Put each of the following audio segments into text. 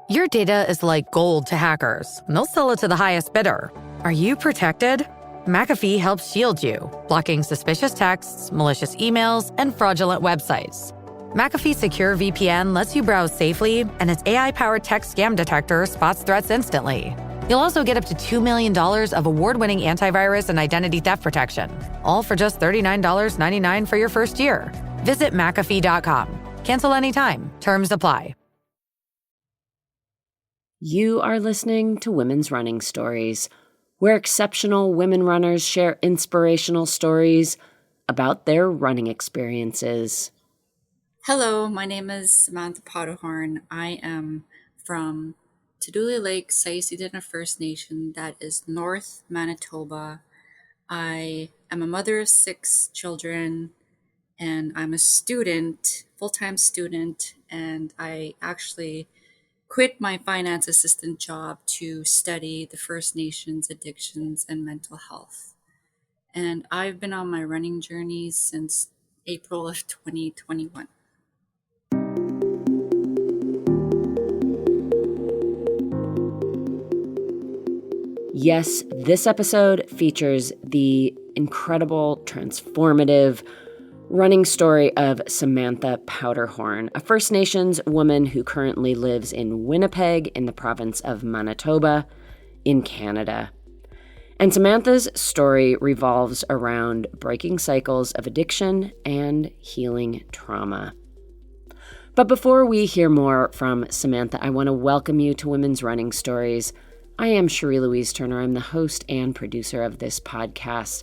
Your data is like gold to hackers, and they'll sell it to the highest bidder. Are you protected? McAfee helps shield you, blocking suspicious texts, malicious emails, and fraudulent websites. McAfee Secure VPN lets you browse safely, and its AI-powered text scam detector spots threats instantly. You'll also get up to $2 million of award-winning antivirus and identity theft protection, all for just $39.99 for your first year. Visit McAfee.com. Cancel anytime. Terms apply. You are listening to Women's Running Stories, where exceptional women runners share inspirational stories about their running experiences. Hello, my name is Samantha Powderhorn. I am from Tuduli Lake, Sayisi Dene First Nation, that is North Manitoba. I am a mother of 6 children, and I'm a student, full-time student, and I actually quit my finance assistant job to study the First Nations addictions and mental health. And I've been on my running journey since April of 2021. Yes, this episode features the incredible, transformative running story of Samantha Powderhorn, a First Nations woman who currently lives in Winnipeg in the province of Manitoba in Canada. And Samantha's story revolves around breaking cycles of addiction and healing trauma. But before we hear more from Samantha, I want to welcome you to Women's Running Stories. I am Cherie Louise Turner. I'm the host and producer of this podcast.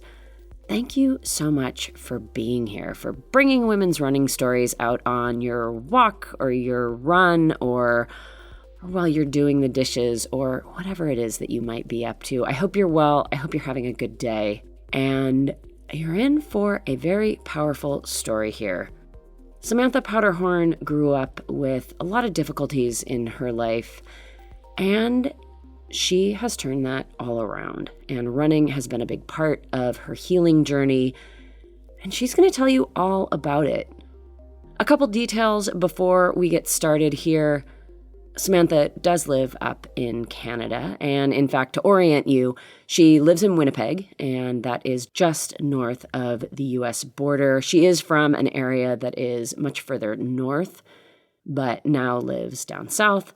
Thank you so much for being here, for bringing women's running stories out on your walk or your run or while you're doing the dishes or whatever it is that you might be up to. I hope you're well. I hope you're having a good day. And you're in for a very powerful story here. Samantha Powderhorn grew up with a lot of difficulties in her life, and she has turned that all around, and running has been a big part of her healing journey, and she's going to tell you all about it. A couple details before we get started here. Samantha does live up in Canada, and in fact, to orient you, she lives in Winnipeg, and that is just north of the U.S. border. She is from an area that is much further north, but now lives down south.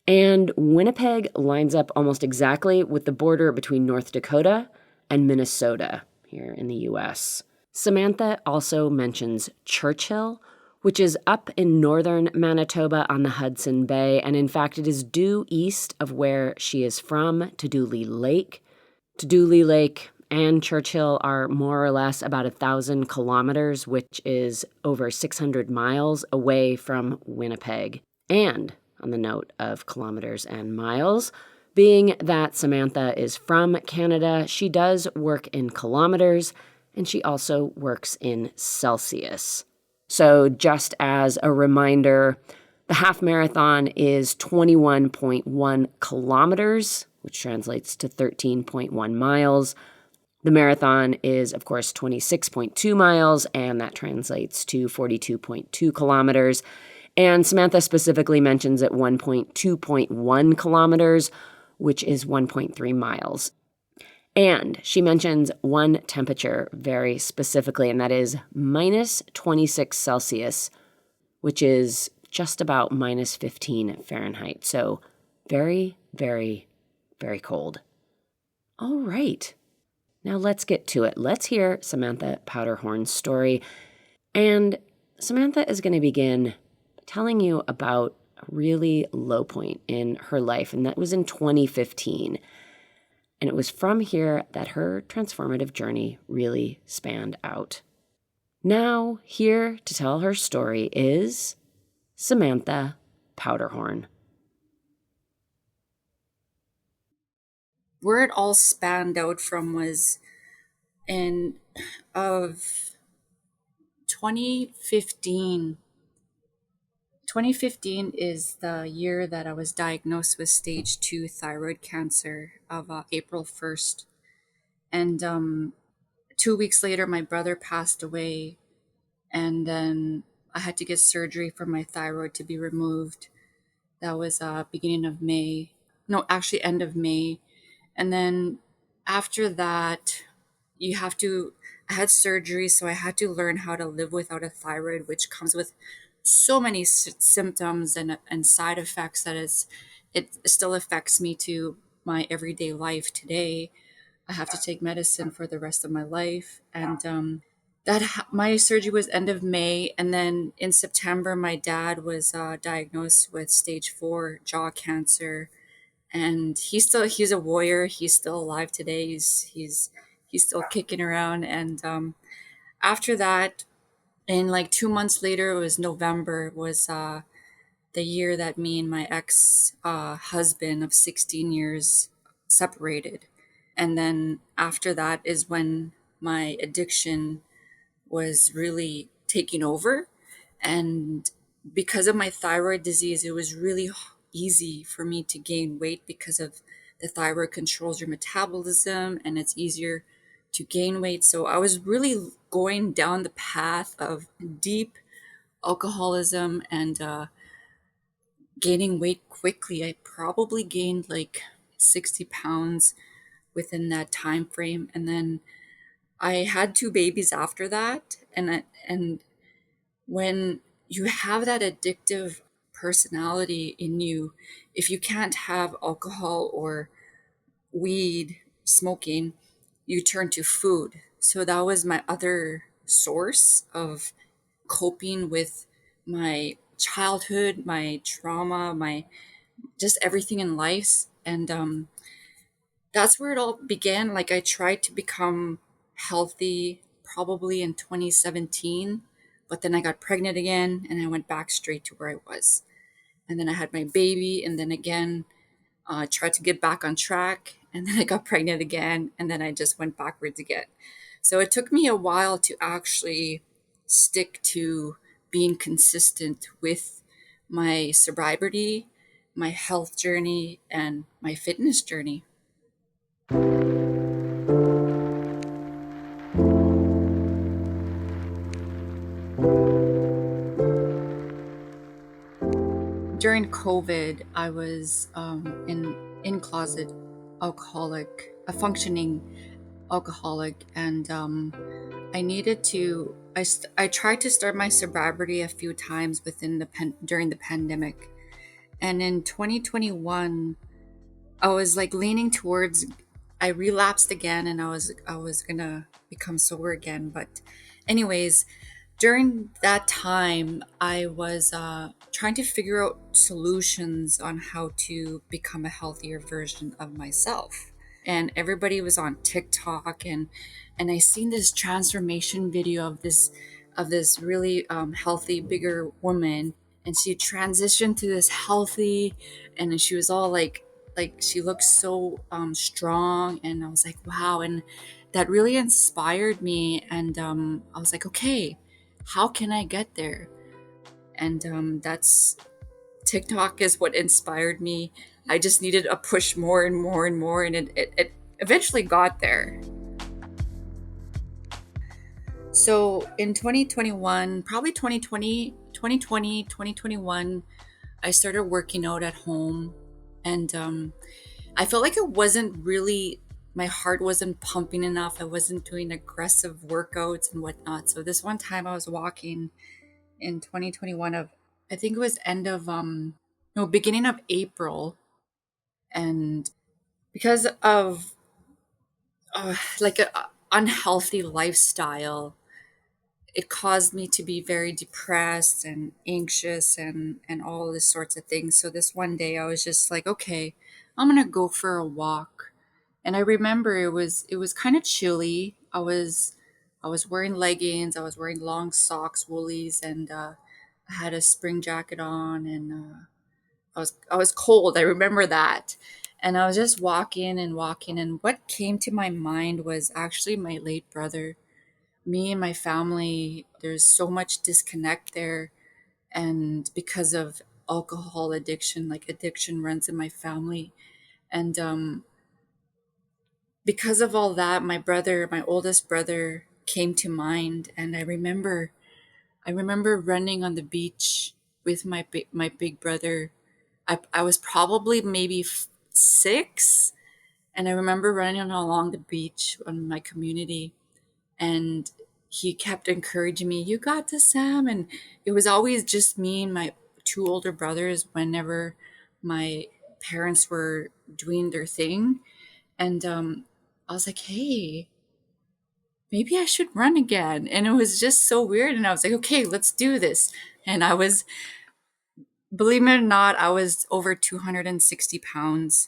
And Winnipeg lines up almost exactly with the border between North Dakota and Minnesota here in the U.S. Samantha also mentions Churchill, which is up in northern Manitoba on the Hudson Bay, and in fact, it is due east of where she is from, Tuduli Lake. Tuduli Lake and Churchill are more or less about 1,000 kilometers, which is over 600 miles away from Winnipeg. And on the note of kilometers and miles, being that Samantha is from Canada, she does work in kilometers, and she also works in Celsius. So just as a reminder, the half marathon is 21.1 kilometers, which translates to 13.1 miles. The marathon is, of course, 26.2 miles, and that translates to 42.2 kilometers. And Samantha specifically mentions at 2.1 kilometers, which is 1.3 miles. And she mentions one temperature very specifically, and that is minus 26 Celsius, which is just about minus 15 Fahrenheit. So very, very, very cold. All right. Now let's get to it. Let's hear Samantha Powderhorn's story. And Samantha is going to begin telling you about a really low point in her life, and that was in 2015. And it was from here that her transformative journey really spanned out. Now, here to tell her story is Samantha Powderhorn. Where it all spanned out from was in of 2015. 2015 is the year that I was diagnosed with stage 2 thyroid cancer of April 1st. And 2 weeks later, my brother passed away. And then I had to get surgery for my thyroid to be removed. That was beginning of May. No, actually end of May. And then after that, you have to, I had surgery, so I had to learn how to live without a thyroid, which comes with so many symptoms and side effects that it still affects me to my everyday life today. I have to take medicine for the rest of my life. And my surgery was end of May, and then in September, my dad was diagnosed with stage 4 jaw cancer, and he's a warrior. He's still alive today. He's still kicking around. And after that, and like 2 months later, it was November, was the year that me and my ex husband of 16 years separated. And then after that is when my addiction was really taking over. And because of my thyroid disease, it was really easy for me to gain weight because of the thyroid controls your metabolism and it's easier to gain weight. So I was really going down the path of deep alcoholism and gaining weight quickly. I probably gained like 60 pounds within that time frame. And then I had 2 babies after that. And when you have that addictive personality in you, if you can't have alcohol or weed, smoking, you turn to food. So that was my other source of coping with my childhood, my trauma, my just everything in life. And that's where it all began. Like I tried to become healthy probably in 2017, but then I got pregnant again and I went back straight to where I was. And then I had my baby, and then again, tried to get back on track, and then I got pregnant again, and then I just went backwards again. So it took me a while to actually stick to being consistent with my sobriety, my health journey, and my fitness journey. During COVID, I was in closet alcoholic, a functioning alcoholic, and I needed to. I tried to start my sobriety a few times during the pandemic, and in 2021, I was like leaning towards. I relapsed again, and I was gonna become sober again, but anyways, during that time, I was trying to figure out solutions on how to become a healthier version of myself. And everybody was on TikTok, and I seen this transformation video of this really healthy, bigger woman, and she transitioned to this healthy, and then she was all like she looked so strong, and I was like, wow, and that really inspired me, and I was like, okay, how can I get there? And that's TikTok is what inspired me. I just needed a push more and more and more, and it eventually got there. So in 2021, probably 2021, I started working out at home, and I felt like it wasn't really, my heart wasn't pumping enough. I wasn't doing aggressive workouts and whatnot. So this one time I was walking in 2021 of, I think it was end of no, beginning of April, and because of like a unhealthy lifestyle, it caused me to be very depressed and anxious and all this sorts of things. So this one day I was just like, okay, I'm gonna go for a walk. And I remember it was kind of chilly. I was wearing leggings, I was wearing long socks, woolies, and I had a spring jacket on, and I was cold. I remember that. And I was just walking and walking, and what came to my mind was actually my late brother. Me and my family, there's so much disconnect there, and because of alcohol addiction, like addiction runs in my family. And because of all that, my brother, my oldest brother, came to mind, and I remember running on the beach with my big brother, I was probably maybe 6. And I remember running along the beach on my community, and he kept encouraging me, "You got this, Sam." And it was always just me and my 2 older brothers whenever my parents were doing their thing. And I was like, "Hey, maybe I should run again." And it was just so weird. And I was like, "Okay, let's do this." And I was, believe it or not, I was over 260 pounds.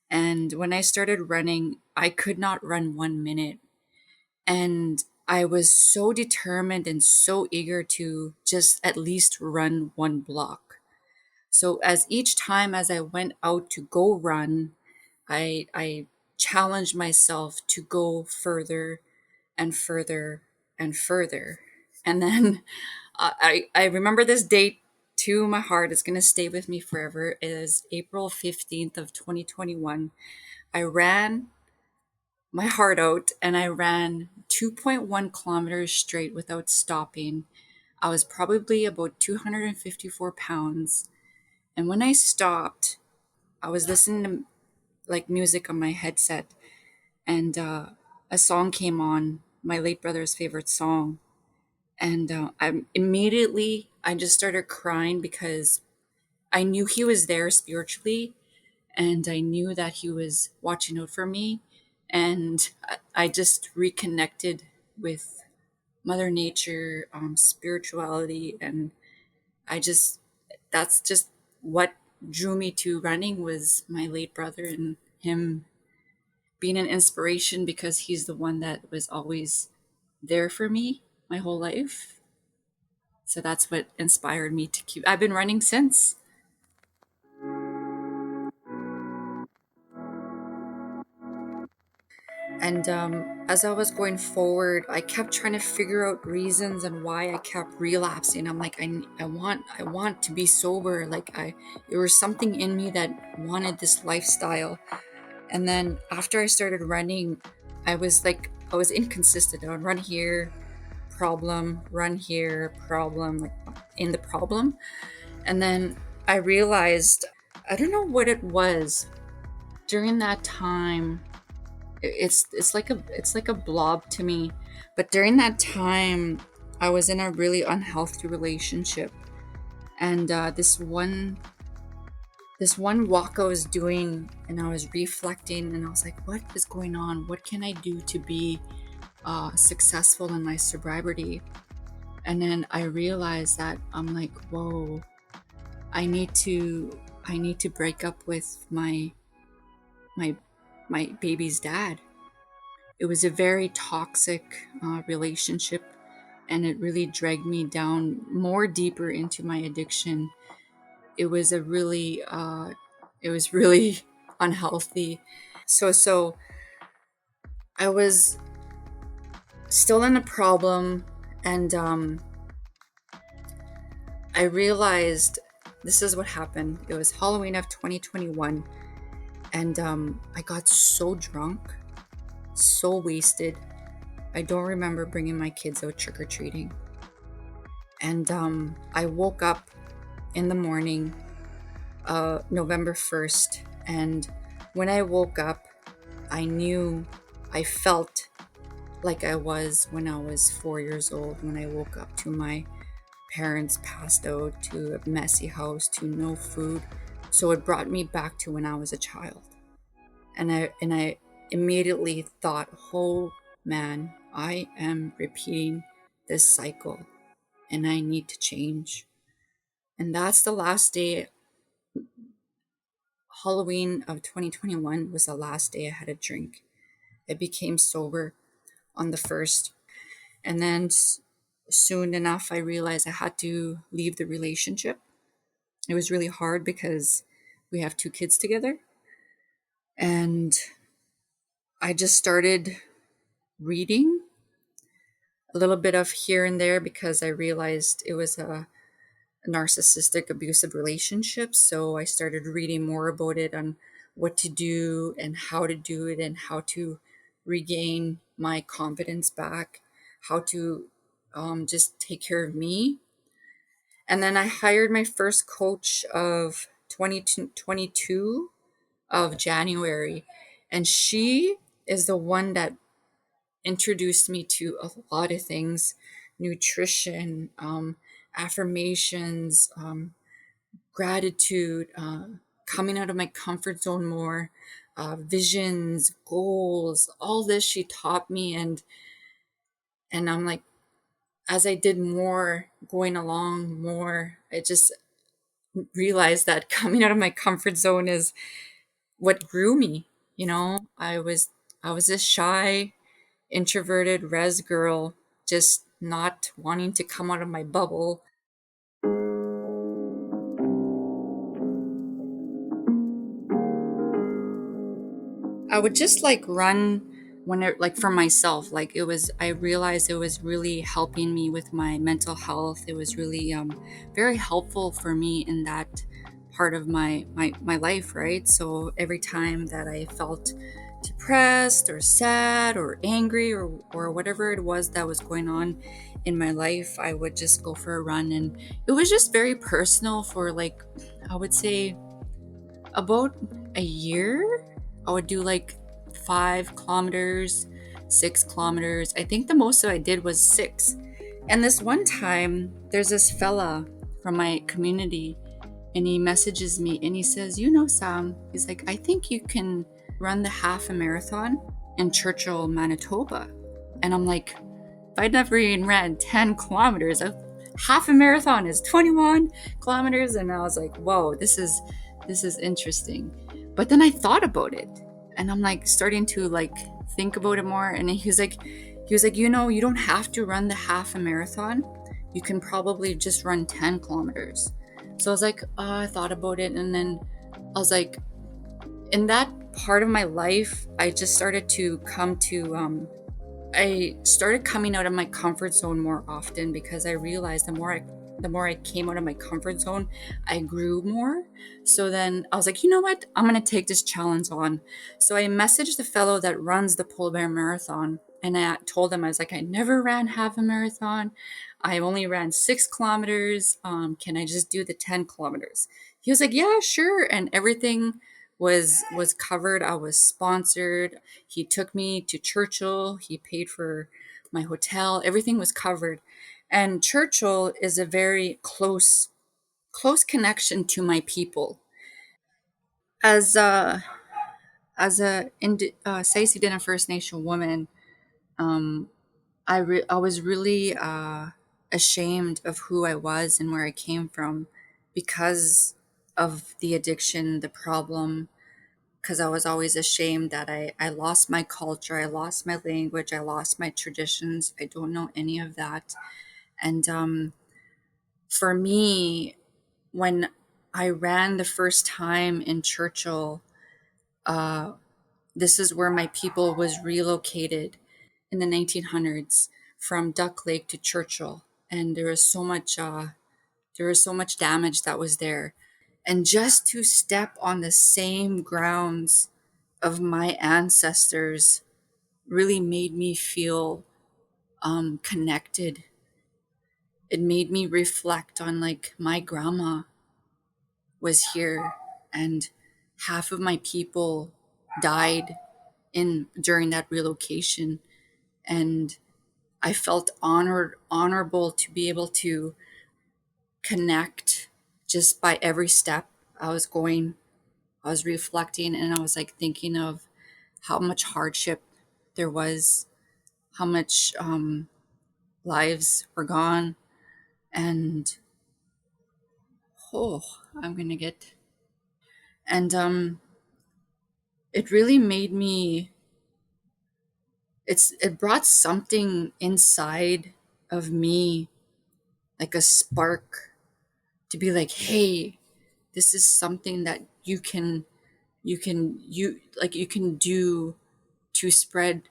And when I started running, I could not run 1 minute. And I was so determined and so eager to just at least run 1 block. So as each time as I went out to go run, I challenged myself to go further and further and further. And then I remember this date to my heart. It's going to stay with me forever. It is April 15th of 2021. I ran my heart out and I ran 2.1 kilometers straight without stopping. I was probably about 254 pounds. And when I stopped, I was listening to like music on my headset, and a song came on, my late brother's favorite song. And I just started crying because I knew he was there spiritually, and I knew that he was watching out for me. And I just reconnected with Mother Nature, spirituality, and I just, that's just what drew me to running, was my late brother and him being an inspiration, because he's the one that was always there for me my whole life. So that's what inspired me to keep. I've been running since. And as I was going forward, I kept trying to figure out reasons and why I kept relapsing. I'm like, I want to be sober. Like there was something in me that wanted this lifestyle. And then after I started running, I was inconsistent. I would run here, problem, run here, problem, like in the problem. And then I realized, I don't know what it was during that time. It's like a blob to me. But during that time, I was in a really unhealthy relationship, and this one walk I was doing, and I was reflecting, and I was like, what is going on? What can I do to be successful in my sobriety? And then I realized that I'm like, whoa, I need to break up with my my baby's dad. It was a very toxic relationship, and it really dragged me down more deeper into my addiction. It was it was really unhealthy. So I was still in a problem, and I realized this is what happened. It was Halloween of 2021, and I got so drunk, so wasted. I don't remember bringing my kids out trick-or-treating. And I woke up in the morning, November 1st, and when I woke up, I felt like I was when I was 4 years old, when I woke up to my parents passed out, to a messy house, to no food. So it brought me back to when I was a child. And I immediately thought, oh man, I am repeating this cycle and I need to change. And that's the last day. Halloween of 2021 was the last day I had a drink. I became sober on the 1st. And then soon enough, I realized I had to leave the relationship. It was really hard because we have 2 kids together. And I just started reading a little bit of here and there, because I realized it was a narcissistic abusive relationship. So I started reading more about it, on what to do and how to do it, and how to regain my confidence back, how to just take care of me. And then I hired my first coach of 2022 of January. And she is the one that introduced me to a lot of things: nutrition, affirmations, gratitude, coming out of my comfort zone more, visions, goals, all this she taught me. And I'm like, as I did more, going along more, I just realized that coming out of my comfort zone is what grew me. I was this shy, introverted res girl, just not wanting to come out of my bubble. I would just like run when it, like, for myself. Like, it was, I realized it was really helping me with my mental health. It was really very helpful for me in that part of my life, right? So every time that I felt depressed or sad or angry or whatever it was that was going on in my life, I would just go for a run. And it was just very personal for, like, I would say about a year. I would do like 5 kilometers, 6 kilometers. I think the most that I did was 6. And this one time, there's this fella from my community, and he messages me and he says, Sam, he's like, I think you can run the half a marathon in Churchill, Manitoba. And I'm like, if I'd never even ran 10 kilometers, half a marathon is 21 kilometers. And I was like, whoa, this is interesting. But then I thought about it, and I'm like starting to like think about it more. And he was like, you don't have to run the half a marathon. You can probably just run 10 kilometers. So I was like, I thought about it. And then I was like, in that part of my life, I just started to I started coming out of my comfort zone more often, because I realized the more I came out of my comfort zone, I grew more. So then I was like, you know what? I'm going to take this challenge on. So I messaged the fellow that runs the Polar Bear Marathon, and I told him, I was like, I never ran half a marathon. I only ran 6 kilometers. Can I just do the 10 kilometers? He was like, yeah, sure. And everything was covered. I was sponsored. He took me to Churchill. He paid for my hotel. Everything was covered. And Churchill is a very close connection to my people. As a Sayisi Dene First Nation woman, I was really ashamed of who I was and where I came from, because of the addiction, the problem. Because I was always ashamed that I lost my culture, I lost my language, I lost my traditions. I don't know any of that. And for me, when I ran the first time in Churchill, this is where my people was relocated in the 1900s from Duck Lake to Churchill, and there was so much damage that was there. And just to step on the same grounds of my ancestors really made me feel connected. It made me reflect on, like, my grandma was here, and half of my people died in during that relocation. And I felt honorable to be able to connect just by every step I was going. I was reflecting, and I was like thinking of how much hardship there was, how much lives were gone. And oh, I'm gonna get. And it really made me. It brought something inside of me, like a spark, to be like, hey, this is something that you can do to spread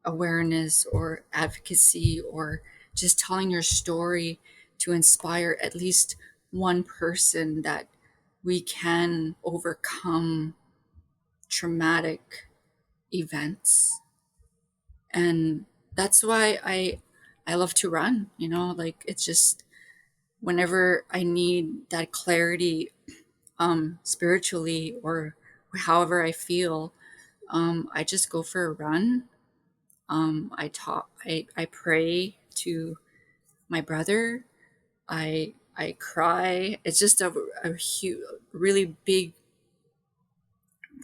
awareness or advocacy, or just telling your story to inspire at least one person that we can overcome traumatic events. And that's why I love to run, like, it's just whenever I need that clarity spiritually or however I feel, I just go for a run. I pray to my brother. I cry. It's just a huge, really big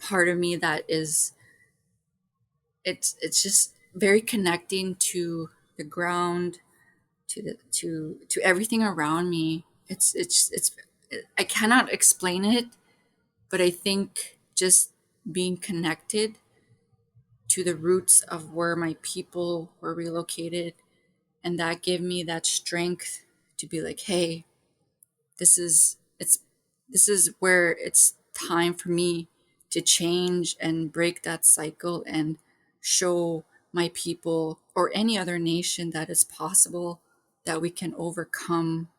part of me that is, it's just very connecting to the ground, to everything around me. It's I cannot explain it, but I think just being connected to the roots of where my people were relocated, and that gave me that strength to be like, hey, this is it's this is where it's time for me to change and break that cycle and show my people or any other nation that it's possible, that we can overcome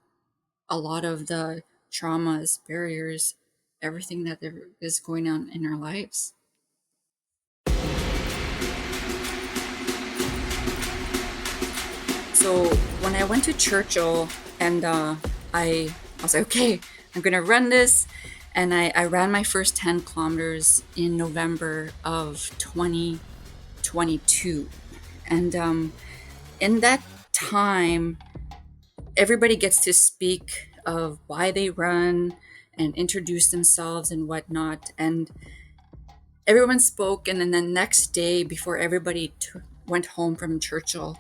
a lot of the traumas, barriers, everything that there is going on in our lives. So when I went to Churchill, and I was like, okay, I'm gonna run this, and I ran my first 10 kilometers in November of 2022, and in that time, everybody gets to speak of why they run and introduce themselves and whatnot, and everyone spoke. And then the next day, before everybody went home from Churchill,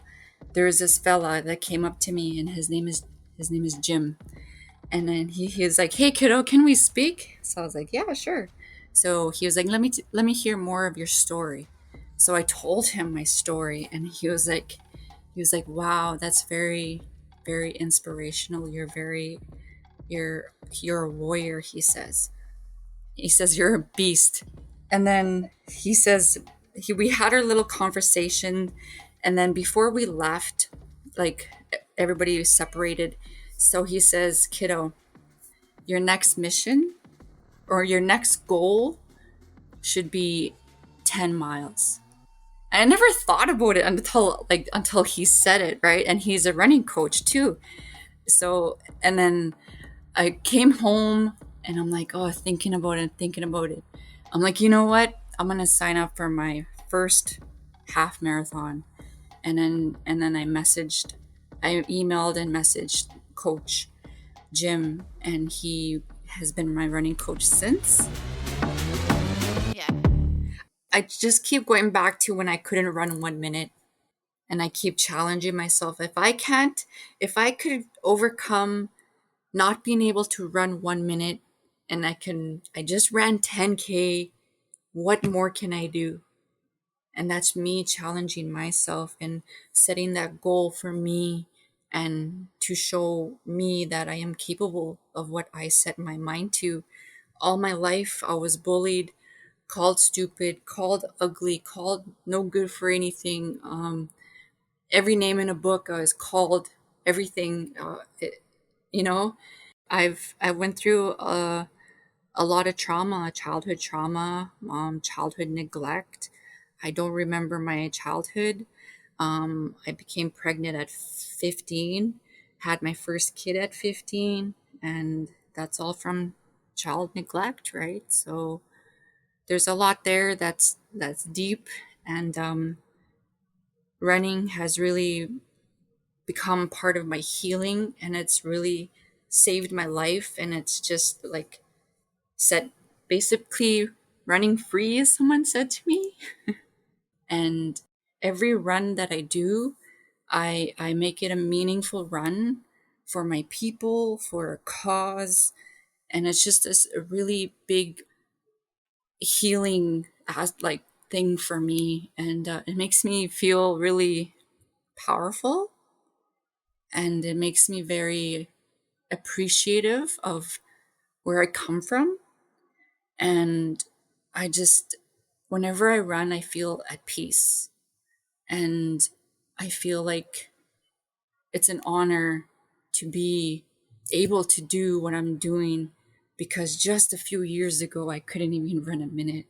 there was this fella that came up to me, and his name is Jim. And then he was like, hey kiddo, can we speak? So I was like, yeah, sure. So he was like, let me hear more of your story. So I told him my story, and he was like, wow, that's very, very inspirational. You're a warrior, he says you're a beast. And then he says, we had our little conversation, and then before we left, like, everybody was separated. So he says, kiddo, your next mission or your next goal should be 10 miles. I never thought about it until he said it, right? And he's a running coach too. So, and then I came home, and I'm like, oh, thinking about it. I'm like, you know what? I'm gonna sign up for my first half marathon. And then I emailed and messaged Coach Jim, and he has been my running coach since. Yeah. I just keep going back to when I couldn't run 1 minute, and I keep challenging myself. If I could overcome not being able to run 1 minute, and I just ran 10K, what more can I do? And that's me challenging myself and setting that goal for me, and to show me that I am capable of what I set my mind to. All my life, I was bullied, called stupid, called ugly, called no good for anything. Every name in a book, I was called everything. You know, I went through a lot of trauma, childhood trauma, childhood neglect. I don't remember my childhood. I became pregnant at 15, had my first kid at 15, and that's all from child neglect, right? So there's a lot there that's deep, and running has really become part of my healing, and it's really saved my life, and it's just like set basically running free, as someone said to me. And every run that I do, I make it a meaningful run for my people, for a cause. And it's just this a really big healing thing for me. And it makes me feel really powerful. And it makes me very appreciative of where I come from. And I just, whenever I run, I feel at peace. And I feel like it's an honor to be able to do what I'm doing, because just a few years ago, I couldn't even run a minute.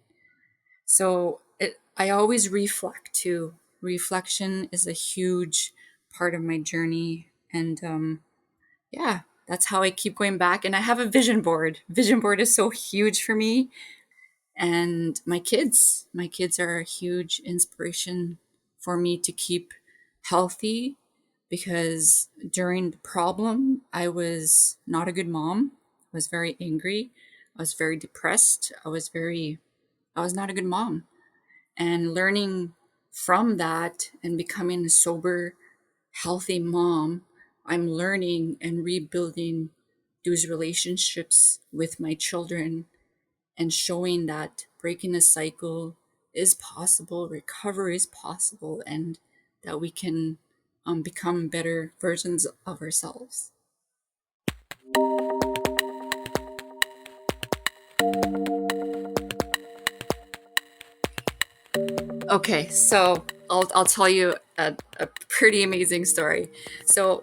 So I always reflect too. Reflection is a huge part of my journey. And yeah, that's how I keep going back. And I have a vision board. Vision board is so huge for me. And my kids are a huge inspiration for me to keep healthy, because during the problem, I was not a good mom. I was very angry. I was very depressed. I was not a good mom. And learning from that and becoming a sober, healthy mom, I'm learning and rebuilding those relationships with my children and showing that breaking a cycle is possible, recovery is possible, and that we can become better versions of ourselves. Okay, so I'll tell you a pretty amazing story. So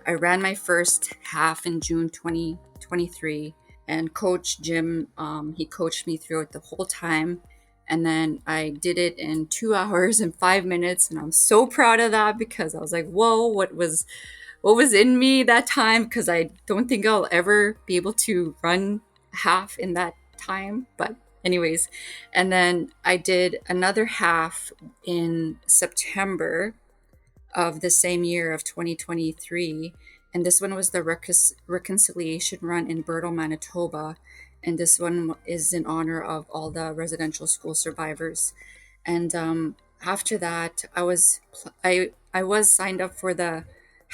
I ran my first half in June 2023, and Coach Jim, he coached me through it the whole time. And then I did it in 2 hours and 5 minutes, and I'm so proud of that, because I was like, whoa, what was in me that time? Because I don't think I'll ever be able to run half in that time. But anyways, and then I did another half in September of the same year of 2023. And this one was the reconciliation run in Birtle, Manitoba. And this one is in honor of all the residential school survivors. And after that, I was signed up for the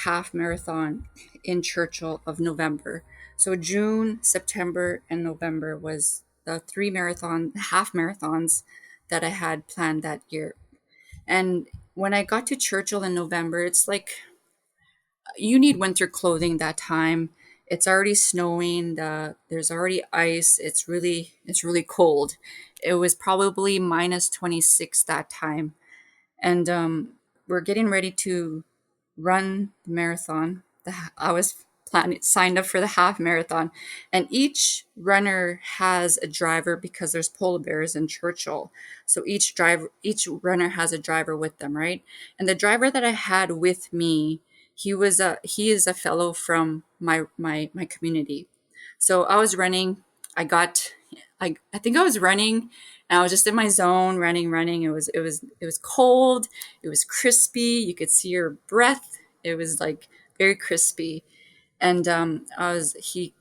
half marathon in Churchill of November. So June, September, and November was the half marathons that I had planned that year. And when I got to Churchill in November, it's like you need winter clothing that time. It's already snowing. There's already ice. It's really cold. It was probably minus 26 that time, and we're getting ready to run the marathon. I was signed up for the half marathon, and each runner has a driver because there's polar bears in Churchill. So each runner has a driver with them, right? And the driver that I had with me, he is a fellow from my community. So I was running. I think I was running, and I was just in my zone, running. It was cold. It was crispy. You could see your breath. It was like very crispy. And he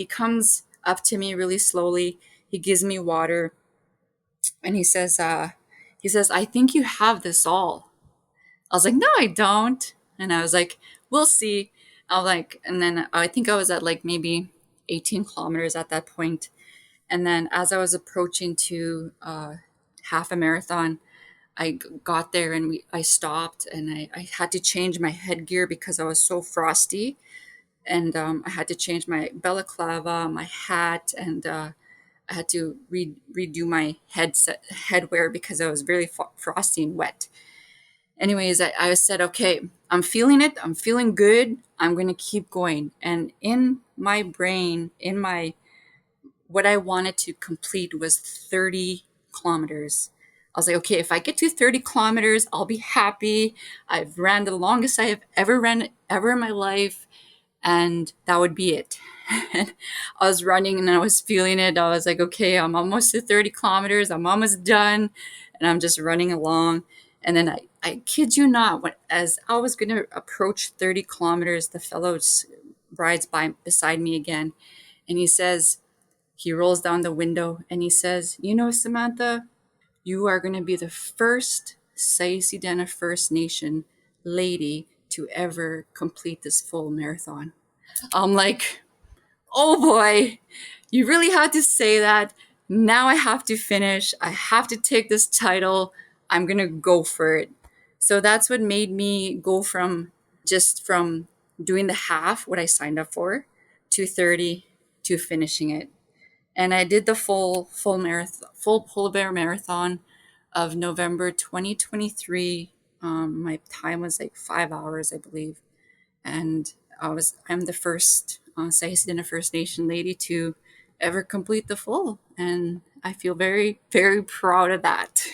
comes up to me really slowly. He gives me water, and he says, "I think you have this all." I was like, "No, I don't." And I was like, "We'll see." I was like, and then I think I was at like maybe 18 kilometers at that point. And then as I was approaching to half a marathon, I got there, and I stopped, and I had to change my headgear because I was so frosty. And I had to change my balaclava, my hat, and I had to redo my headwear because I was really frosty and wet. Anyways, I said, okay, I'm feeling it. I'm feeling good. I'm going to keep going. And in my brain, what I wanted to complete was 30 kilometers. I was like, okay, if I get to 30 kilometers, I'll be happy. I've ran the longest I have ever ran ever in my life. And that would be it. I was running, and I was feeling it. I was like, okay, I'm almost to 30 kilometers. I'm almost done. And I'm just running along. And then I kid you not, as I was going to approach 30 kilometers, the fellow rides beside me again. And he rolls down the window, and he says, Samantha, you are going to be the first Sayisi Dene First Nation lady to ever complete this full marathon. I'm like, oh boy, you really had to say that. Now I have to finish. I have to take this title. I'm going to go for it. So that's what made me go from doing the half, what I signed up for, to 30, to finishing it. And I did the full polar bear marathon of November 2023. My time was like 5 hours, I believe. And I'm the first Sayisi Dene First Nation lady to ever complete the full. And I feel very, very proud of that.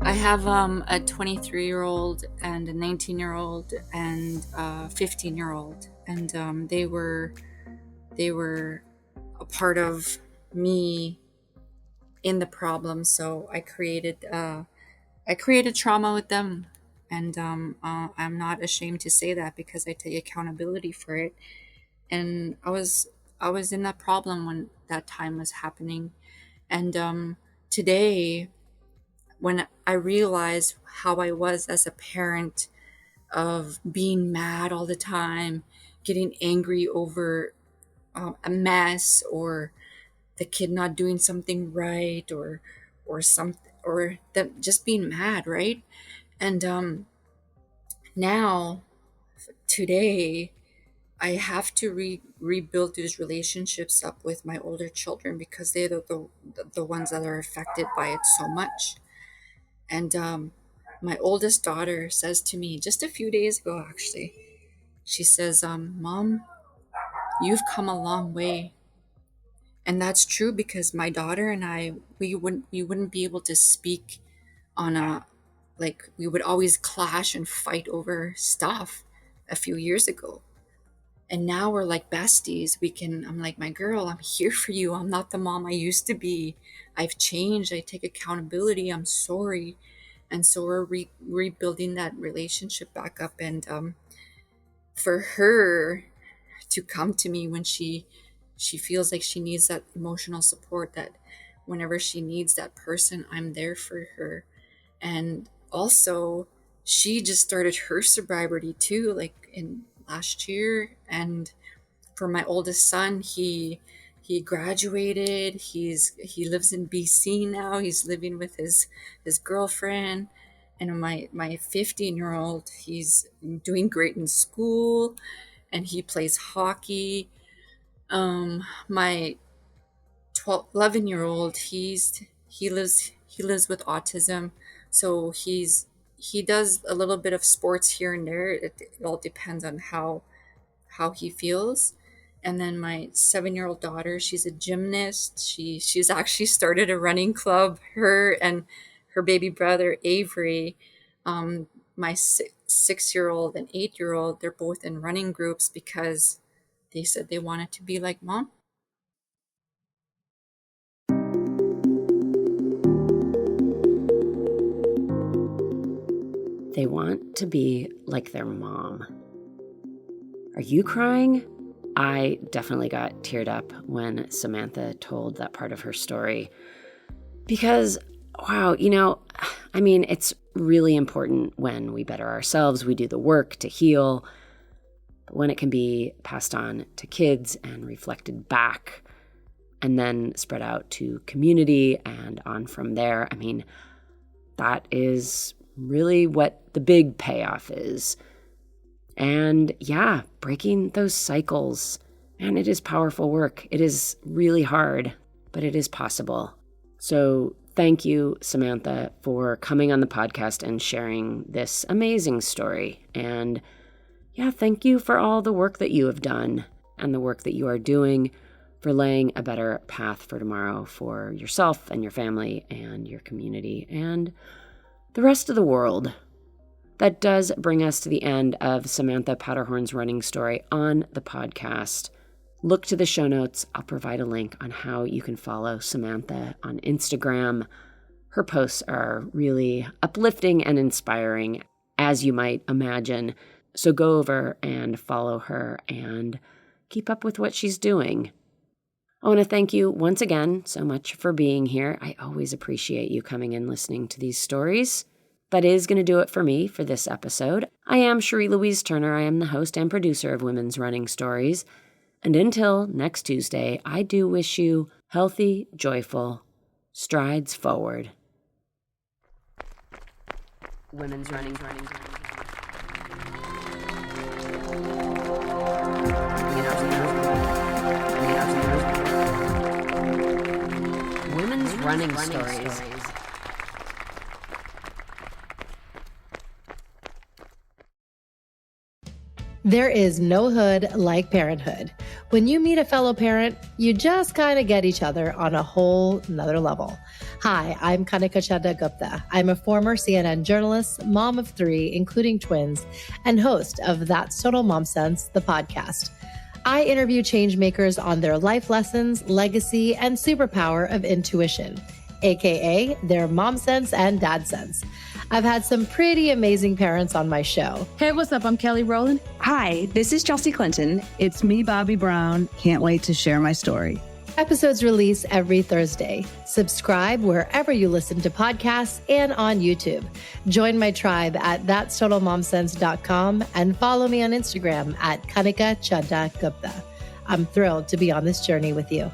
I have a 23-year-old and a 19-year-old and a 15-year-old, and they were a part of me in the problem. So I created trauma with them, and I'm not ashamed to say that because I take accountability for it. And I was in that problem when that time was happening, and today, when I realized how I was as a parent, of being mad all the time, getting angry over a mess, or the kid not doing something right, or something, or them just being mad, right? And now, today, I have to rebuild these relationships up with my older children because they're the ones that are affected by it so much. And my oldest daughter says to me just a few days ago, actually, she says, Mom, you've come a long way. And that's true, because my daughter and I, we wouldn't be able to speak on a, like, we would always clash and fight over stuff a few years ago. And now we're like besties. I'm like, my girl, I'm here for you. I'm not the mom I used to be. I've changed. I take accountability. I'm sorry. And so we're rebuilding that relationship back up. And for her to come to me when she feels like she needs that emotional support, that whenever she needs that person, I'm there for her. And also, she just started her sobriety too, like in last year. And for my oldest son, he graduated. He lives in BC now. He's living with his girlfriend. And my 15-year-old, he's doing great in school, and he plays hockey. My 11-year-old, he lives with autism, so he does a little bit of sports here and there. It all depends on how he feels. And then my 7-year-old daughter, she's a gymnast. She's actually started a running club. Her and her baby brother Avery, my 6-year-old and 8-year-old, they're both in running groups because they said they wanted to be like mom. They want to be like their mom. Are you crying? I definitely got teared up when Samantha told that part of her story. Because, wow, it's really important when we better ourselves, we do the work to heal. But when it can be passed on to kids and reflected back and then spread out to community and on from there, that is really what the big payoff is. And yeah, breaking those cycles. And it is powerful work. It is really hard, but it is possible. So thank you, Samantha, for coming on the podcast and sharing this amazing story. And yeah, thank you for all the work that you have done and the work that you are doing for laying a better path for tomorrow for yourself and your family and your community and the rest of the world. That does bring us to the end of Samantha Powderhorn's running story on the podcast. Look to the show notes. I'll provide a link on how you can follow Samantha on Instagram. Her posts are really uplifting and inspiring, as you might imagine. So go over and follow her and keep up with what she's doing. I want to thank you once again so much for being here. I always appreciate you coming and listening to these stories. That is going to do it for me for this episode. I am Cherie Louise Turner. I am the host and producer of Women's Running Stories. And until next Tuesday, I do wish you healthy, joyful strides forward. Women's Running. Women's Running Stories. There is no hood like parenthood. When you meet a fellow parent, you just kind of get each other on a whole nother level. Hi, I'm Kanika Chadda Gupta. I'm a former CNN journalist, mom of 3, including twins, and host of That's Total Mom Sense, the podcast. I interview changemakers on their life lessons, legacy, and superpower of intuition, aka their mom sense and dad sense. I've had some pretty amazing parents on my show. Hey, what's up? I'm Kelly Rowland. Hi, this is Chelsea Clinton. It's me, Bobby Brown. Can't wait to share my story. Episodes release every Thursday. Subscribe wherever you listen to podcasts and on YouTube. Join my tribe at that'stotalmomsense.com and follow me on Instagram at Kanika Chadda Gupta. I'm thrilled to be on this journey with you.